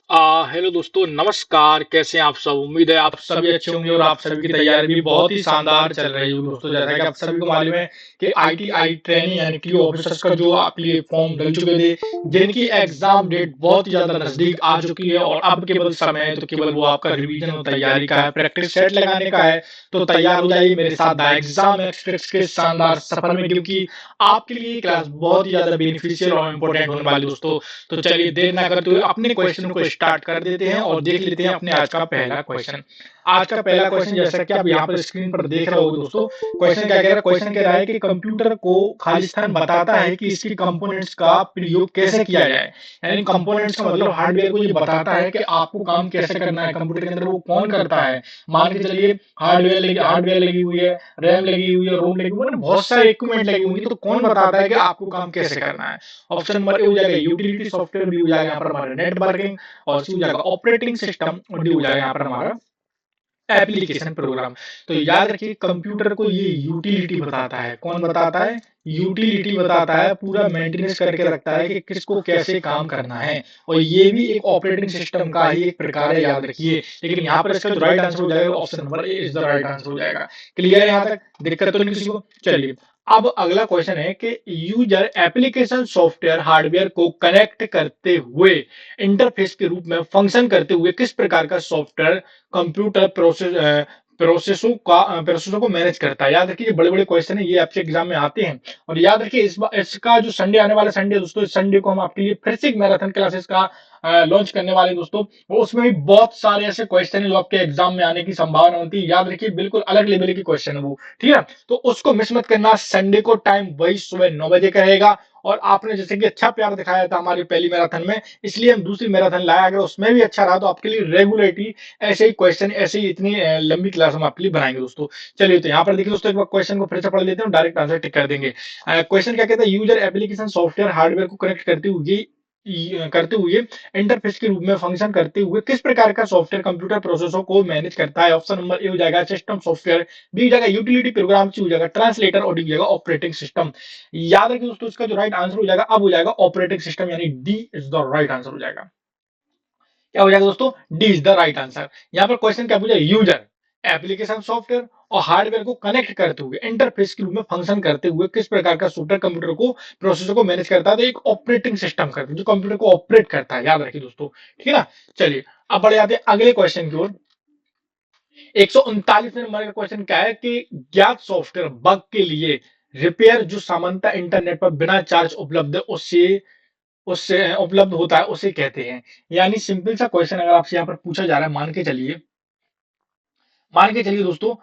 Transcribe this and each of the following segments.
Hello दोस्तों, नमस्कार। कैसे हैं आप सब? उम्मीद है आप सभी अच्छे होंगे और आप सभी की तैयारी भी बहुत ही शानदार चल रही होगी। दोस्तों, जैसा कि आप सभी को मालूम है कि आईटीआई ट्रेनिंग यानी कि ऑफिसर्स का जो आपके लिए फॉर्म डल चुके थे, जिनकी एग्जाम डेट बहुत ही ज्यादा नजदीक आ चुकी है और अब केवल समय है तो केवल वो आपका रिवीजन और तैयारी का है, प्रैक्टिस सेट लगाने का है। तो तैयार हो जाइए मेरे साथ द एग्जाम एक्सप्रेस के शानदार सफर में, क्योंकि आपके लिए ये क्लास बहुत ही ज्यादा बेनिफिशियल और इंपॉर्टेंट होने वाली है दोस्तों। तो चलिए देर ना करते हुए अपने क्वेश्चन को स्टार्ट कर देते हैं और देख लेते हैं अपने आज का पहला क्वेश्चन। आज का पहला क्वेश्चन, जैसा कि आप यहाँ पर स्क्रीन पर देख रहे होगे दोस्तों, क्वेश्चन क्या कह रहा है? क्वेश्चन कह रहा है कि कंप्यूटर को खाली स्थान बताता है कि इसकी कंपोनेंट्स का प्रयोग कैसे किया जाए। यानी कंपोनेंट्स का मतलब हार्डवेयर को ये बताता है कि आपको काम कैसे करना है, कंप्यूटर के अंदर वो कौन करता है। मान के चलिए हार्डवेयर लगी हुई है, रैम लगी हुई है, रोम लगी हुई है, बहुत सारे इक्विपमेंट लगी हुई है, तो कौन बताता है कि आपको काम कैसे करना है। ऑप्शन नंबर ए हो जाएगा यूटिलिटी सॉफ्टवेयर, बी हो जाएगा यहाँ पर हमारा नेटवर्किंग, और सी हो जाएगा ऑपरेटिंग सिस्टम, और डी हो जाएगा यहाँ पर हमारा एप्लीकेशन प्रोग्राम। तो याद रखिए, कंप्यूटर को ये यूटिलिटी बताता है। कौन बताता है? यूटिलिटी बताता है, पूरा मेंटेनेंस करके रखता है कि किसको कैसे काम करना है। और ये भी एक ऑपरेटिंग सिस्टम का ही एक प्रकार है, याद रखिए। लेकिन यहाँ पर इसका जो राइट आंसर हो जाएगा option number A is the right answer हो जाएगा। क्लियर है यहाँ तक? दिक्कत तो नहीं किसी को? चलिए, अब अगला क्वेश्चन है कि यूजर एप्लीकेशन सॉफ्टवेयर हार्डवेयर को कनेक्ट करते हुए इंटरफेस के रूप में फंक्शन करते हुए किस प्रकार का सॉफ्टवेयर कंप्यूटर प्रोसेसों को मैनेज करता है। याद रखिए, बड़े बड़े क्वेश्चन है, ये आपके एग्जाम में आते हैं। और याद रखिए, इसका जो संडे आने वाला संडे दोस्तों, इस संडे को हम आपके लिए फिर से एक मैराथन क्लासेस का लॉन्च करने वाले हैं दोस्तों। वो उसमें भी बहुत सारे ऐसे क्वेश्चन है जो आपके एग्जाम में आने की संभावना होती है। याद रखिए, बिल्कुल अलग लेवल की क्वेश्चन है वो, ठीक है। तो उसको मिस मत करना। संडे को टाइम वही सुबह 9 बजे का रहेगा। और आपने जैसे कि अच्छा प्यार दिखाया था हमारी पहली मैराथन में, इसलिए हम दूसरी मैराथन लाया। अगर उसमें भी अच्छा रहा तो आपके लिए रेगुलेटरी ऐसे ही क्वेश्चन, ऐसे ही इतनी लंबी क्लास हम आपके लिए बनाएंगे दोस्तों। चलिए, तो यहाँ पर देखिए दोस्तों, एक बार क्वेश्चन को फिर से पढ़ लेते हैं, डायरेक्ट आंसर टिक कर देंगे। क्वेश्चन क्या कहता है? यूजर एप्लीकेशन सॉफ्टवेयर हार्डवेयर को कनेक्ट करते हुए इंटरफेस के रूप में फंक्शन करते हुए किस प्रकार का सॉफ्टवेयर कंप्यूटर प्रोसेसर को मैनेज करता है। ऑप्शन नंबर ए हो जाएगा सिस्टम सॉफ्टवेयर, बी हो जाएगा यूटिलिटी प्रोग्राम, सी हो जाएगा ट्रांसलेटर, और डी हो जाएगा ऑपरेटिंग सिस्टम। याद रखिए दोस्तों, इसका जो राइट आंसर हो जाएगा अब हो जाएगा ऑपरेटिंग सिस्टम, यानी D is the right answer हो जाएगा। क्या हो जाएगा दोस्तों? D is the right answer. यहाँ पर क्वेश्चन क्या पूछा? यूजर एप्लीकेशन सॉफ्टवेयर और हार्डवेयर को कनेक्ट करते हुए इंटरफेस के रूप में फंक्शन करते हुए किस प्रकार का सॉफ्टवेयर कंप्यूटर को प्रोसेसर को मैनेज करता है। तो एक ऑपरेटिंग सिस्टम करता है जो कंप्यूटर को ऑपरेट करता है, याद रखिए दोस्तों, ठीक है ना। चलिए, अब बढ़ जाते हैं अगले क्वेश्चन की ओर। 139 नंबर का क्वेश्चन क्या है कि ज्ञात सॉफ्टवेयर बग के लिए रिपेयर जो सामान्यतः इंटरनेट पर बिना चार्ज उपलब्ध है, उससे उससे उपलब्ध होता है, उसे कहते हैं। यानी सिंपल सा क्वेश्चन अगर आपसे यहाँ पर पूछा जा रहा है, मान के चलिए दोस्तों,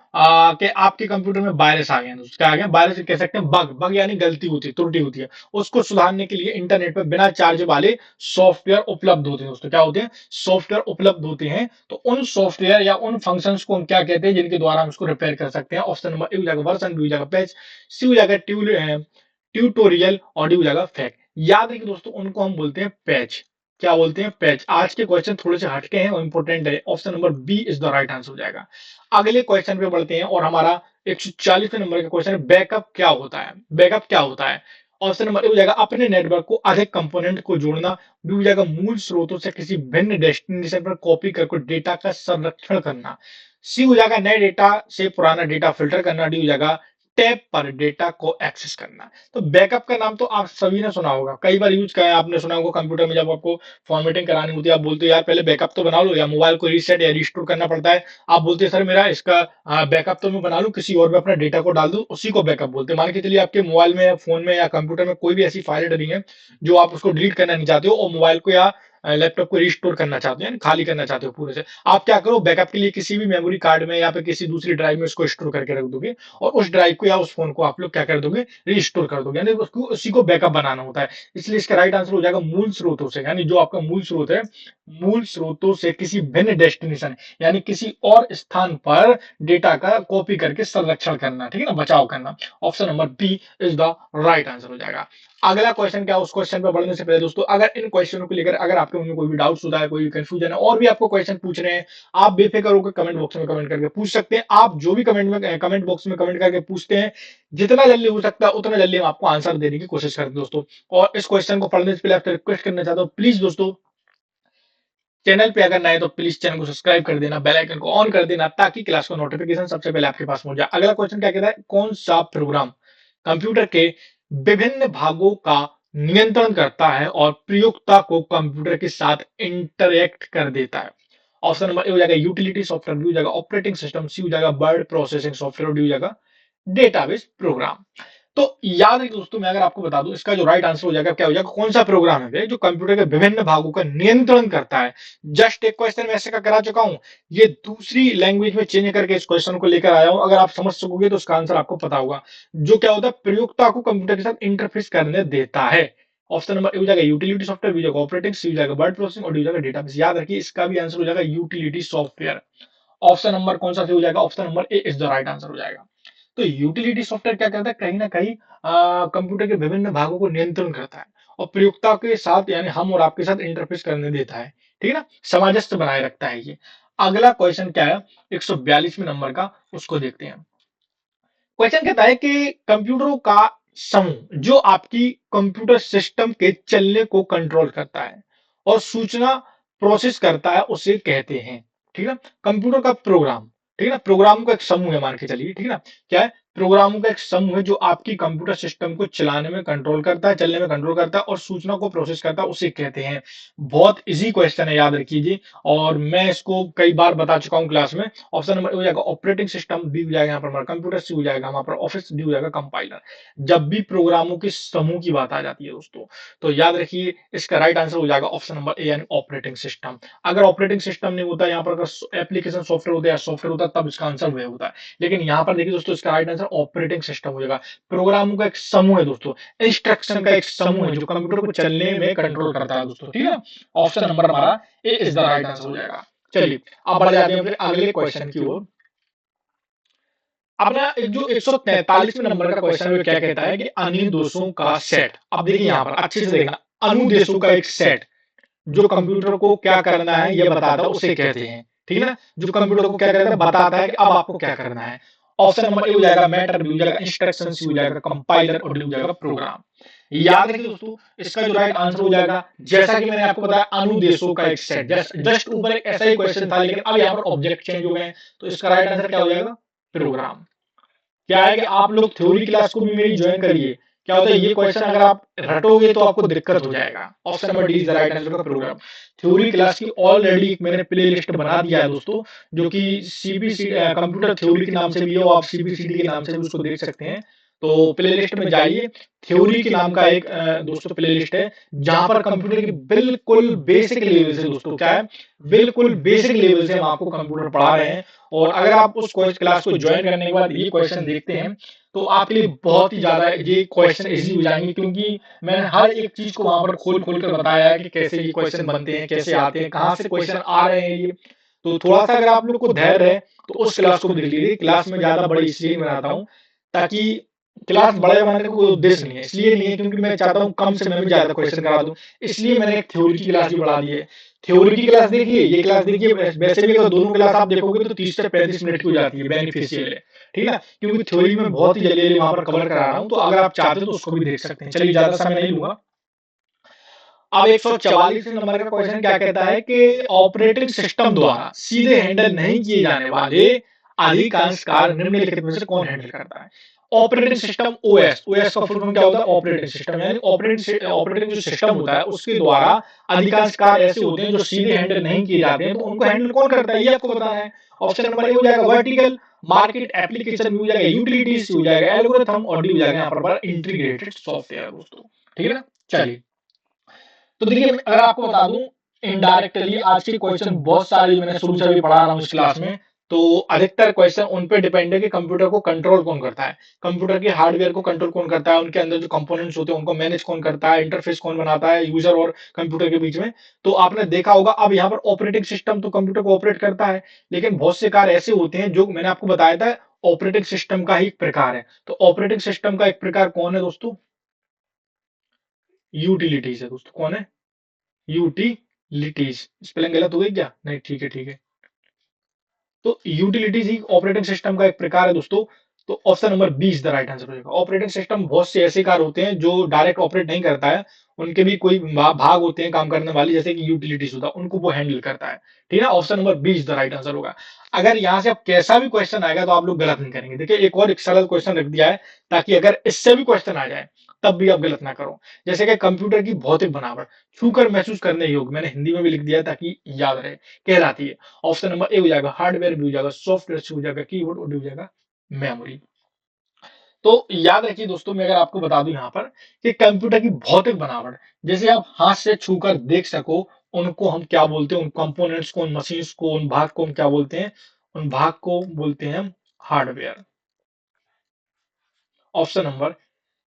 कि आपके कंप्यूटर में वायरस आ गया है दोस्तों। क्या आ गया? वायरस कह सकते हैं, बग। बग यानी गलती होती है, त्रुटि होती है। उसको सुधारने के लिए इंटरनेट पर बिना चार्ज वाले सॉफ्टवेयर उपलब्ध होते हैं दोस्तों। क्या होते हैं? सॉफ्टवेयर उपलब्ध होते हैं। तो उन सॉफ्टवेयर या उन फंक्शंस को हम क्या कहते हैं, जिनके द्वारा हम उसको रिपेयर कर सकते हैं। ऑप्शन नंबर ए हो जाएगा वर्जन, बी हो जाएगा पैच, सी हो जाएगा ट्यूटोरियल, और डी हो जाएगा फैक्ट। याद है कि दोस्तों, उनको हम बोलते हैं पैच। क्या बोलते हैं? पैच। आज के क्वेश्चन थोड़े से हटके हैं और इंपॉर्टेंट है। Option number B is the right answer हो जाएगा। अगले क्वेश्चन पे बढ़ते हैं, और हमारा 140 नंबर का क्वेश्चन है, बैकअप क्या होता है। बैकअप क्या होता है? ऑप्शन नंबर ए हो जाएगा अपने नेटवर्क को अधिक कंपोनेंट को जोड़ना, बी हो जाएगा मूल स्रोतों से किसी भिन्न डेस्टिनेशन पर कॉपी करके डेटा का संरक्षण करना, सी हो जाएगा नए डेटा से पुराना डेटा फिल्टर करना, डी हो जाएगा टैब पर डेटा को एक्सेस करना। तो बैकअप का नाम तो आप सभी ने सुना होगा, कई बार यूज किया है आपने, सुना होगा कंप्यूटर में जब आपको फॉर्मेटिंग करानी होती है, आप बोलते हो यार पहले बैकअप तो बना लो, या मोबाइल को रीसेट या रिस्टोर करना पड़ता है। आप बोलते हैं सर मेरा इसका बैकअप तो मैं बना लूं, किसी और में अपना डेटा को डाल दूं, उसी को बैकअप बोलते हैं। मान के चलिए आपके मोबाइल में या फोन में या कंप्यूटर में कोई भी ऐसी फाइल डली है जो आप उसको डिलीट करना नहीं चाहते हो, और मोबाइल को या लैपटॉप को रिस्टोर करना चाहते हो, यानी खाली करना चाहते हो पूरे से। आप क्या करो, बैकअप के लिए किसी भी मेमोरी कार्ड में या फिर किसी दूसरी ड्राइव में उसको स्टोर करके रख दोगे, और उस ड्राइव को या उस फोन को आप लोग क्या कर दोगे, रिस्टोर कर दोगे, यानी उसको उसी को बैकअप बनाना होता है। इसलिए इसका राइट आंसर हो जाएगा मूल स्रोतों से, यानी जो आपका मूल स्रोत है, मूल स्रोतों से किसी भिन्न डेस्टिनेशन यानी किसी और स्थान पर डेटा का कॉपी करके संरक्षण करना, ठीक है ना, बचाव करना। Option number B is the right answer हो जाएगा। अगला क्वेश्चन क्या है, उस क्वेश्चन पर बढ़ने से पहले दोस्तों, अगर इन क्वेश्चनों को लेकर अगर आपके मन में कोई भी डाउट्स होता है, कोई भी कंफ्यूजन है, और भी आपको क्वेश्चन पूछने हैं, आप बेफिक्र होकर कमेंट बॉक्स में कमेंट करके पूछ सकते हैं। आप जो भी कमेंट बॉक्स में कमेंट करके पूछते हैं, जितना जल्दी हो सकता है उतना जल्दी हम आपको आंसर देने की कोशिश करते हैं दोस्तों। और इस क्वेश्चन को पढ़ने से पहले आपसे रिक्वेस्ट करना चाहता हूँ, प्लीज दोस्तों, चैनल पे अगर नए तो प्लीज चैनल को सब्सक्राइब कर देना, बेल आइकन को ऑन कर देना ताकि क्लास का नोटिफिकेशन सबसे पहले आपके पास पहुंच जाए। अगला क्वेश्चन क्या कहता है, कौन सा प्रोग्राम कंप्यूटर के विभिन्न भागों का नियंत्रण करता है और प्रयोक्ता को कंप्यूटर के साथ इंटरेक्ट कर देता है। ऑप्शन नंबर ए हो जाएगा यूटिलिटी सॉफ्टवेयर, बी हो जाएगा ऑपरेटिंग सिस्टम, सी हो जाएगा वर्ड प्रोसेसिंग सॉफ्टवेयर और डी हो जाएगा डेटाबेस प्रोग्राम। तो याद है दोस्तों, मैं अगर आपको बता दूं इसका जो राइट आंसर हो जाएगा क्या हो जाएगा, कौन सा प्रोग्राम है जो कंप्यूटर के विभिन्न भागों का नियंत्रण करता है। जस्ट एक क्वेश्चन वैसे का करा चुका हूं, ये दूसरी लैंग्वेज में चेंज करके इस क्वेश्चन को लेकर आया हूं। अगर आप समझ सकोगे तो उसका आंसर आपको पता होगा। जो क्या होता है, प्रयोक्ता को कंप्यूटर के साथ इंटरफेस करने देता है। ऑप्शन नंबर ए हो जाएगा यूटिलिटी सॉफ्टवेयर, बी हो जाएगा ऑपरेटिंग, सी हो जाएगा वर्ड प्रोसेसिंग और डी हो जाएगा डेटाबेस। याद रखिए इसका भी आंसर हो जाएगा यूटिलिटी सॉफ्टवेयर। ऑप्शन नंबर कौन सा हो जाएगा, option number A is the right answer हो जाएगा। तो यूटिलिटी सॉफ्टवेयर क्या करता है, कहीं ना कहीं कंप्यूटर के विभिन्न भागों को नियंत्रण करता है और प्रयोक्ता के साथ यानी हम और आपके साथ इंटरफेस करने देता है। ठीक है ना, सामंजस्य बनाए रखता है ये। अगला क्वेश्चन क्या है, 142वें नंबर का, उसको देखते हैं। क्वेश्चन कहता है कि कंप्यूटरों का समूह जो आपकी कंप्यूटर सिस्टम के चलने को कंट्रोल करता है और सूचना प्रोसेस करता है उसे कहते हैं। ठीक है ना, कंप्यूटर का प्रोग्राम, ठीक है ना, प्रोग्राम का एक समूह है मान के चलिए। ठीक है ना, क्या है, प्रोग्रामों का एक समूह है जो आपकी कंप्यूटर सिस्टम को चलाने में कंट्रोल करता है, चलने में कंट्रोल करता है और सूचना को प्रोसेस करता है, उसे कहते हैं। बहुत इजी क्वेश्चन है, याद रखिए। और मैं इसको कई बार बता चुका हूं क्लास में। ऑप्शन नंबर ए हो जाएगा ऑपरेटिंग सिस्टम, बी हो जाएगा यहाँ पर हमारा कंप्यूटर, सी हो जाएगा हमारा पर ऑफिस, डी हो जाएगा कंपाइलर। जब भी प्रोग्रामों के समूह की बात आ जाती है दोस्तों, तो याद रखिए इसका राइट आंसर हो जाएगा ऑप्शन नंबर ए यानी ऑपरेटिंग सिस्टम। अगर ऑपरेटिंग सिस्टम नहीं होता, यहाँ पर अगर एप्लीकेशन सॉफ्टवेयर होता है या सॉफ्टवेयर होता तब इसका आंसर वह होता है। लेकिन यहाँ पर देखिए दोस्तों, इसका राइट आंसर ऑपरेटिंग सिस्टम हो जाएगा। प्रोग्रामों का एक समूह है दोस्तों, इंस्ट्रक्शन का एक समूह है जो कंप्यूटर को चलने में कंट्रोल करता है दोस्तों। ठीक है, ऑप्शन नंबर हमारा ए इज द राइट आंसर हो जाएगा। चलिए अब बढ़ जाते हैं फिर अगले क्वेश्चन की ओर। अपना जो 143वें नंबर का क्वेश्चन है वो क्या कहता है कि अनुदेशों का सेट। अब देखिए यहाँ पर अच्छे से देखना, अनुदेशों का एक सेट जो कंप्यूटर को क्या करना है ये बताता है उसे कहते हैं। ठीक है ना, जो कंप्यूटर को क्या करता है बताता है कि अब आपको क्या करना है। ऑप्शन नंबर ए हो जाएगा मैटर, बी हो जाएगा इंस्ट्रक्शन, सी हो जाएगा कंपाइलर और डी हो जाएगा प्रोग्राम। याद रखिए दोस्तों, इसका जो राइट आंसर हो जाएगा, जैसा कि मैंने आपको बताया, अनुदेशों का एक सेट। जस्ट ऊपर एक ऐसा ही क्वेश्चन था लेकिन अब यहाँ पर ऑब्जेक्ट चेंज हो गए हैं, तो इसका राइट आंसर क्या हो जाएगा, प्रोग्राम। क्या है कि आप लोग थ्योरी क्लास को भी मेरी ज्वाइन करिए। क्या होता है, ये क्वेश्चन अगर आप रटोगे तो आपको दिक्कत हो जाएगा। Option number D is the right answer का प्रोग्राम। थ्योरी क्लास की ऑलरेडी मैंने प्ले लिस्ट बना दिया है दोस्तों, जो कि सीबीसी कंप्यूटर थ्योरी के नाम से भी है, आप सीबीसीडी के नाम से भी उसको देख सकते हैं। तो प्ले लिस्ट में जाइए, थ्योरी के नाम का एक दोस्तों प्ले लिस्ट है जहां पर कंप्यूटर की बिल्कुल बेसिक लेवल से दोस्तों, क्या है, बिल्कुल बेसिक लेवल से हम आपको कंप्यूटर पढ़ा रहे हैं। और अगर आप उस क्लास को ज्वाइन करने के बाद ये क्वेश्चन देखते हैं तो आपके लिए बहुत ही ज्यादा ये क्वेश्चन इजी हो जाएंगे, क्योंकि मैंने हर एक चीज को वहां पर खोल खोल कर बताया है कि कैसे ये क्वेश्चन बनते हैं, कैसे आते हैं, कहाँ से क्वेश्चन आ रहे हैं ये। तो थोड़ा सा अगर आप लोग को धैर्य है तो उस क्लास को भी देख लीजिए। क्लास में ज्यादा बड़ी इसलिए बनाता हूँ ताकि क्लास बड़े बनाने का कोई उद्देश्य नहीं है, इसलिए नहीं है क्योंकि मैं चाहता हूँ कम समय में ज्यादा क्वेश्चन करा दूं। इसलिए मैंने एक थ्योरी की क्लास भी बढ़ा दी है। थ्योरी की क्लास देखिए, ये क्लास देखिए, वैसे भी अगर दोनों क्लास आप देखोगे तो 30 से 35 मिनट की हो जाती है, बेनिफिशियल है। ठीक है ना, क्योंकि थ्योरी में बहुत ही जल्दी जल्दी वहां पर कवर करा रहा हूँ, तो अगर आप चाहते हो तो उसको भी देख सकते हैं। चलिए ज्यादा समय नहीं लूंगा। अब 144 नंबर का क्वेश्चन क्या कहता है कि ऑपरेटिंग सिस्टम द्वारा सीधे हैंडल नहीं किए जाने वाले अधिकांश कार्य निम्नलिखित में से कौन हैंडल करता है। ऑपरेटिंग सिस्टम ओएस, ओएस का फुल फॉर्म क्या होता है, ऑपरेटिंग सिस्टम, यानी ऑपरेटिंग जो सिस्टम होता है उसके द्वारा अधिकांश कार्य ऐसे होते हैं जो सीधे हैंडल नहीं किए जाते हैं, तो उनको हैंडल कौन करता है ये आपको बताना है। ऑप्शन नंबर ए हो जाएगा वर्टिकल मार्केट एप्लीकेशन, हो जाएगा यूटिलिटीज, हो जाएगा एल्गोरिथम और डी हो जाएगा यहाँ पर इंटीग्रेटेड सॉफ्टवेयर दोस्तों। ठीक है ना, चलिए तो देखिए अगर आपको बता दूं, इनडायरेक्टली आज के क्वेश्चन बहुत सारे मैंने शुरू से भी पढ़ा रहा हूँ इस क्लास में, तो अधिकतर क्वेश्चन उन पे डिपेंड है कि कंप्यूटर को कंट्रोल कौन करता है, कंप्यूटर के हार्डवेयर को कंट्रोल कौन करता है, उनके अंदर जो कंपोनेंट्स होते हैं उनको मैनेज कौन करता है, इंटरफेस कौन बनाता है यूजर और कंप्यूटर के बीच में। तो आपने देखा होगा अब यहाँ पर ऑपरेटिंग सिस्टम तो कंप्यूटर को ऑपरेट करता है, लेकिन बहुत से कार्य ऐसे होते हैं जो मैंने आपको बताया था ऑपरेटिंग सिस्टम का ही एक प्रकार है। तो ऑपरेटिंग सिस्टम का एक प्रकार कौन है दोस्तों, यूटिलिटीज है दोस्तों। कौन है, यूटिलिटीज। स्पेलिंग गलत हो गई क्या, नहीं ठीक है ठीक है। तो यूटिलिटीज ही ऑपरेटिंग सिस्टम का एक प्रकार है दोस्तों। तो option number B is the right answer हो जाएगा। ऑपरेटिंग सिस्टम बहुत से ऐसे कार होते हैं जो डायरेक्ट ऑपरेट नहीं करता है, उनके भी कोई भाग होते हैं काम करने वाले, जैसे कि यूटिलिटीज होता है, उनको वो हैंडल करता है। ठीक है, option number B is the right answer होगा। अगर यहाँ से अब कैसा भी क्वेश्चन आएगा तो आप लोग गलत नहीं करेंगे। देखिए एक और एक सरल क्वेश्चन रख दिया है, ताकि अगर इससे भी क्वेश्चन आ जाए तब भी आप गलत ना करो। जैसे कि कंप्यूटर की भौतिक बनावट छूकर महसूस करने योग्य, मैंने हिंदी में भी लिख दिया है ताकि याद रहे, कहलाती है। ऑप्शन नंबर ए हो जाएगा हार्डवेयर, बी हो जाएगा सॉफ्टवेयर, सी हो जाएगा कीबोर्ड और डी हो जाएगा मेमोरी। तो याद रखिए दोस्तों, मैं अगर आपको बता दूं यहाँ पर कि कंप्यूटर की भौतिक बनावट, जैसे आप हाथ से छूकर देख सको, उनको हम क्या बोलते हैं, उन कंपोनेंट्स को, उन मशीन्स को, उन भाग को हम क्या बोलते हैं, उन भाग को बोलते हैं hardware. Option number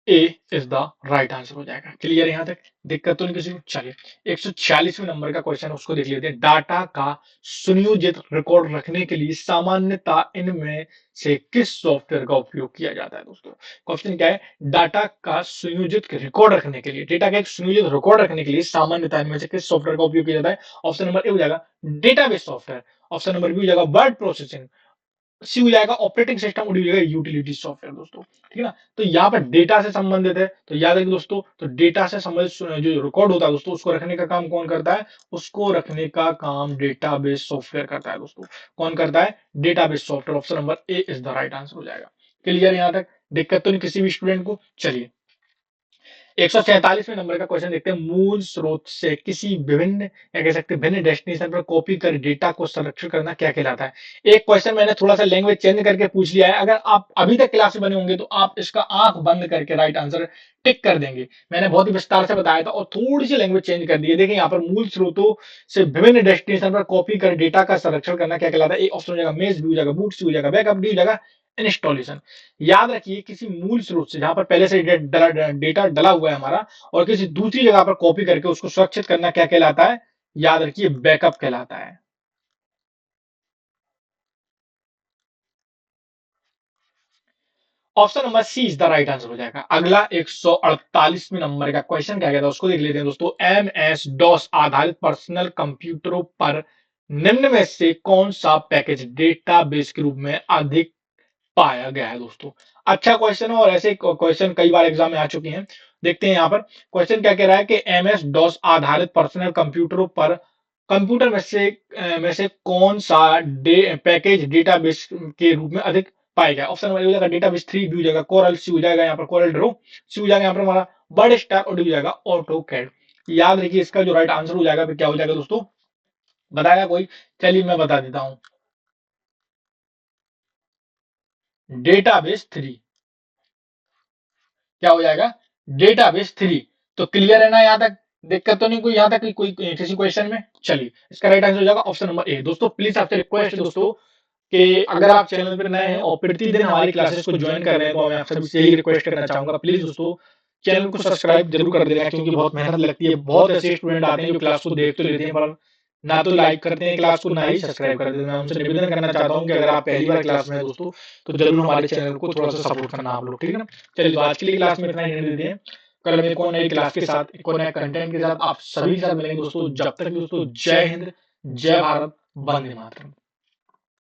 A is the right answer हो जाएगा। क्लियर यहां तक, दिक्कत तो नहीं किसी को। चलिए 146वें नंबर का क्वेश्चन उसको देख लेते हैं। डाटा का सुनियोजित रिकॉर्ड रखने के लिए सामान्यता इनमें से किस सॉफ्टवेयर का उपयोग किया जाता है। दोस्तों क्वेश्चन क्या है, डाटा का सुनियोजित रिकॉर्ड रखने के लिए, डेटा का एक सुनियोजित रिकॉर्ड रखने के लिए सामान्यता इनमें से किस सॉफ्टवेयर का उपयोग किया जाता है। ऑप्शन नंबर ए हो जाएगा database software, option number B हो जाएगा वर्ड प्रोसेसिंग, सी हो जाएगा ऑपरेटिंग सिस्टम, और डी हो जाएगा यूटिलिटी सॉफ्टवेयर। दोस्तों ठीक है ना, तो यहाँ पर डेटा से संबंधित है, तो याद रखिए दोस्तों, तो डेटा से संबंधित जो रिकॉर्ड होता है दोस्तों, उसको रखने का काम कौन करता है, उसको रखने का काम डेटाबेस सॉफ्टवेयर करता है। दोस्तों कौन करता है, database software. Option number A is the right answer हो जाएगा। क्लियर यहाँ तक, दिक्कत तो नहीं किसी भी स्टूडेंट को। चलिए 147वें नंबर का क्वेश्चन देखते हैं। मूल स्रोत से किसी विभिन्न या कह सकते हैं भिन्न डेस्टिनेशन पर कॉपी कर डेटा को संरक्षण करना क्या कहलाता है। एक क्वेश्चन मैंने थोड़ा सा लैंग्वेज चेंज करके पूछ लिया है, अगर आप अभी तक क्लास में बने होंगे तो आप इसका आंख बंद करके राइट आंसर टिक कर देंगे। मैंने बहुत ही विस्तार से बताया था और थोड़ी सी लैंग्वेज चेंज कर दी है। देखिए यहाँ पर मूल स्रोतों से विभिन्न डेस्टिनेशन पर कॉपी कर डेटा का संरक्षण करना क्या कहलाता है। ऑप्शन हो जाएगा मेज, बी हो जाएगा बूट, सी हो जाएगा बैकअप, डी हो जाएगा इंस्टॉलेशन। याद रखिए किसी मूल स्रोत से जहां पर पहले से डेटा डला हुआ है हमारा, और किसी दूसरी जगह पर कॉपी करके उसको सुरक्षित करना क्या कहलाता है, याद रखिए बैकअप कहलाता है। Option number C is the right answer हो जाएगा। अगला 148वें नंबर का क्वेश्चन क्या कहता है उसको देख लेते हैं दोस्तों। एम एस डॉस आधारित पर्सनल कंप्यूटरों पर निम्न में से कौन सा पैकेज डेटाबेस के रूप में अधिक पाया गया है। दोस्तों अच्छा क्वेश्चन है, और ऐसे क्वेश्चन कई बार एग्जाम में आ चुके हैं। देखते हैं यहाँ पर क्वेश्चन क्या कह रहा है कि एम एस डॉस आधारित पर्सनल कंप्यूटरों पर कंप्यूटर में से कौन सा पैकेज डेटाबेस के रूप में अधिक पाया गया। ऑप्शन नंबर ए हो जाएगा डेटाबेस 3, बी हो जाएगा कोरल, सी हो जाएगा यहाँ पर कोरल ड्रो, सी हो जाएगा यहाँ पर हमारा बर्ड स्टार, और डी हो जाएगा ऑटो कैड। याद रखिए इसका जो राइट आंसर हो जाएगा फिर क्या हो जाएगा दोस्तों, बताएगा कोई। चलिए मैं बता देता हूँ, डेटाबेस 3। क्या हो जाएगा, डेटाबेस 3। तो क्लियर है ना यहाँ तक, दिक्कत तो नहीं कोई यहाँ तक कोई किसी क्वेश्चन में। चलिए इसका राइट आंसर हो जाएगा ऑप्शन नंबर ए। दोस्तों प्लीज आपसे रिक्वेस्ट है दोस्तों कि अगर आप चैनल पर नए हैं और प्रतिदिन हमारी क्लासेस को ज्वाइन कर रहे हैं, तो मैं आपसे भी यही रिक्वेस्ट करना चाहूंगा, प्लीज दोस्तों चैनल को सब्सक्राइब जरूर कर देना, क्योंकि बहुत मेहनत लगती है। बहुत ऐसे स्टूडेंट आते हैं जो क्लास को देख तो लेते हैं पर ना तो लाइक करते हैं क्लास को, ना ही सब्सक्राइब करते हैं। मैं उनसे निवेदन करना चाहता हूँ कि अगर आप पहली बार क्लास में हैं दोस्तों, तो जरूर हमारे चैनल को थोड़ा सा सपोर्ट करना आप लोग, ठीक है ना। चलिए तो आज के लिए क्लास में इतना ही रहने देते हैं। कल हम एक और नई क्लास के साथ, एक और नए कंटेंट के साथ आप सभी के साथ मिलेंगे दोस्तों। जब तक दोस्तों जय हिंद, जय भारत, वंदे मातरम।